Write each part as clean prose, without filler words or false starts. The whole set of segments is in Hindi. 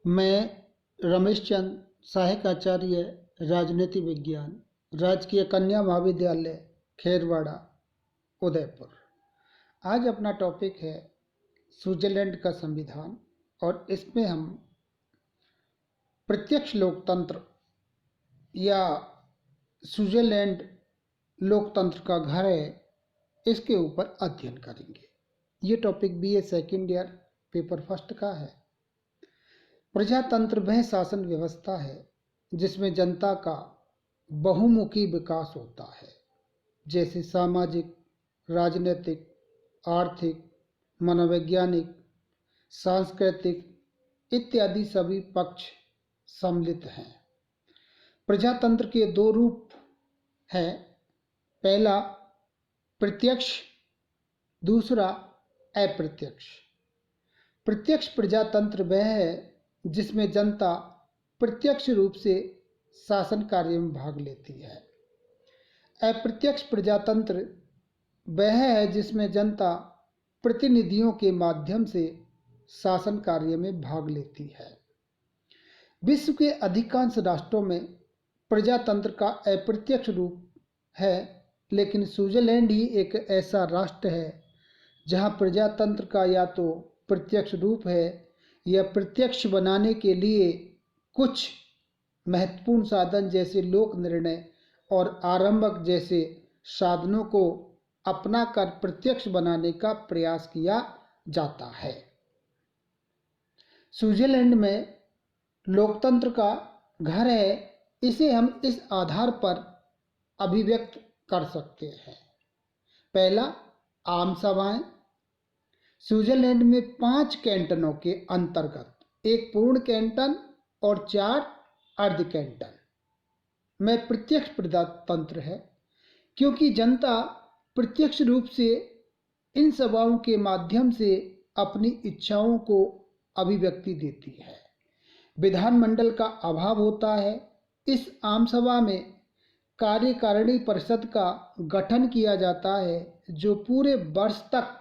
मैं रमेश चंद, सहायक आचार्य राजनीति विज्ञान, राजकीय कन्या महाविद्यालय खेरवाड़ा, उदयपुर। आज अपना टॉपिक है स्विट्जरलैंड का संविधान और इसमें हम प्रत्यक्ष लोकतंत्र या स्विट्जरलैंड लोकतंत्र का घर है, इसके ऊपर अध्ययन करेंगे। ये topic BA second year paper first का है। प्रजातंत्र वह शासन व्यवस्था है जिसमें जनता का बहुमुखी विकास होता है, जैसे सामाजिक, राजनीतिक, आर्थिक, मनोवैज्ञानिक, सांस्कृतिक इत्यादि सभी पक्ष सम्मिलित हैं। प्रजातंत्र के दो रूप हैं, पहला प्रत्यक्ष, दूसरा अप्रत्यक्ष। प्रत्यक्ष प्रजातंत्र वह है जिसमें जनता प्रत्यक्ष रूप से शासन कार्य में भाग लेती है। अप्रत्यक्ष प्रजातंत्र वह है जिसमें जनता प्रतिनिधियों के माध्यम से शासन कार्य में भाग लेती है। विश्व के अधिकांश राष्ट्रों में प्रजातंत्र का अप्रत्यक्ष रूप है, लेकिन स्विट्जरलैंड ही एक ऐसा राष्ट्र है जहां प्रजातंत्र का या तो प्रत्यक्ष रूप है या प्रत्यक्ष बनाने के लिए कुछ महत्वपूर्ण साधन जैसे लोक निर्णय और आरंभक जैसे साधनों को अपनाकर प्रत्यक्ष बनाने का प्रयास किया जाता है। स्विट्जरलैंड में लोकतंत्र का घर है, इसे हम इस आधार पर अभिव्यक्त कर सकते हैं। पहला, आम सभाएं। स्विट्जरलैंड में 5 कैंटनों के अंतर्गत एक पूर्ण कैंटन और 4 अर्ध कैंटन में प्रत्यक्ष प्रजातंत्र है, क्योंकि जनता प्रत्यक्ष रूप से इन सभाओं के माध्यम से अपनी इच्छाओं को अभिव्यक्ति देती है। विधानमंडल का अभाव होता है। इस आम सभा में कार्यकारिणी परिषद का गठन किया जाता है जो पूरे वर्ष तक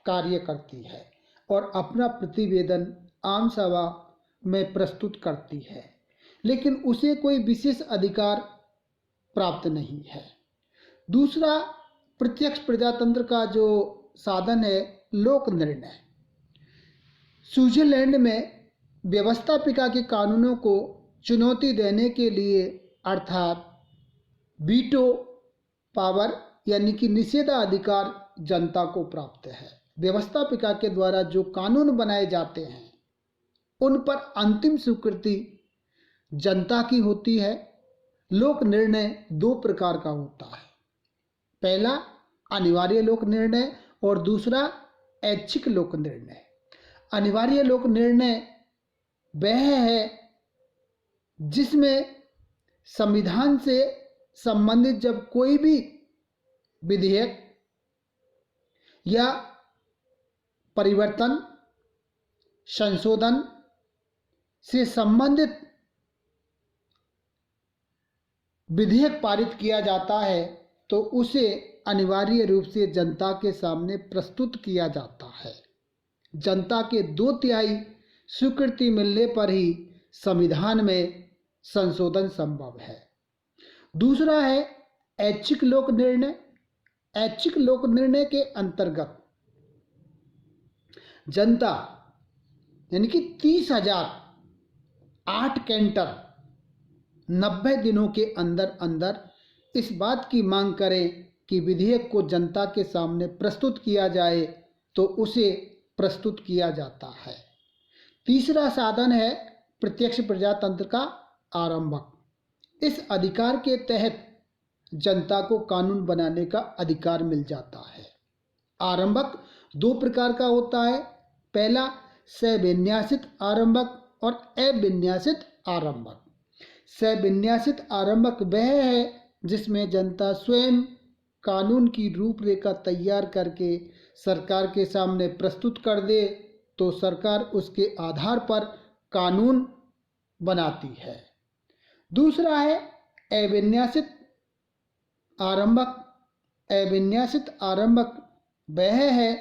कार्य करती है और अपना प्रतिवेदन आम सभा में प्रस्तुत करती है, लेकिन उसे कोई विशेष अधिकार प्राप्त नहीं है। दूसरा प्रत्यक्ष प्रजातंत्र का जो साधन है, लोक निर्णय। स्विट्जरलैंड में व्यवस्थापिका के कानूनों को चुनौती देने के लिए अर्थात वीटो पावर यानी कि निषेधाधिकार जनता को प्राप्त है। व्यवस्थापिका के द्वारा जो कानून बनाए जाते हैं उन पर अंतिम स्वीकृति जनता की होती है। लोक निर्णय 2 प्रकार का होता है, पहला अनिवार्य लोक निर्णय और दूसरा ऐच्छिक लोक निर्णय। अनिवार्य लोक निर्णय वह है जिसमें संविधान से संबंधित जब कोई भी विधेयक या परिवर्तन, संशोधन से संबंधित विधेयक पारित किया जाता है तो उसे अनिवार्य रूप से जनता के सामने प्रस्तुत किया जाता है। जनता के 2/3 स्वीकृति मिलने पर ही संविधान में संशोधन संभव है। दूसरा है ऐच्छिक लोक निर्णय। ऐच्छिक लोक निर्णय के अंतर्गत जनता यानी कि 30,000 8 कैंटन 90 दिनों के अंदर अंदर इस बात की मांग करें कि विधेयक को जनता के सामने प्रस्तुत किया जाए तो उसे प्रस्तुत किया जाता है। तीसरा साधन है प्रत्यक्ष प्रजातंत्र का आरंभक। इस अधिकार के तहत जनता को कानून बनाने का अधिकार मिल जाता है। आरंभक 2 प्रकार का होता है, पहला सविन्यासित आरंभक और अविन्यासित आरंभक। सविन्यासित आरंभक वह है जिसमें जनता स्वयं कानून की रूपरेखा तैयार करके सरकार के सामने प्रस्तुत कर दे तो सरकार उसके आधार पर कानून बनाती है। दूसरा है अविन्यासित आरंभक। अविन्यासित आरंभक वह है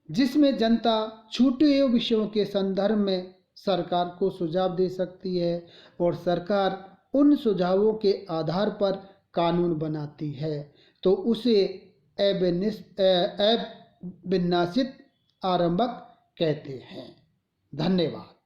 जिसमें जनता छूटे हुए विषयों के संदर्भ में सरकार को सुझाव दे सकती है और सरकार उन सुझावों के आधार पर कानून बनाती है, तो उसे अविन्यासित आरंभक कहते हैं। धन्यवाद।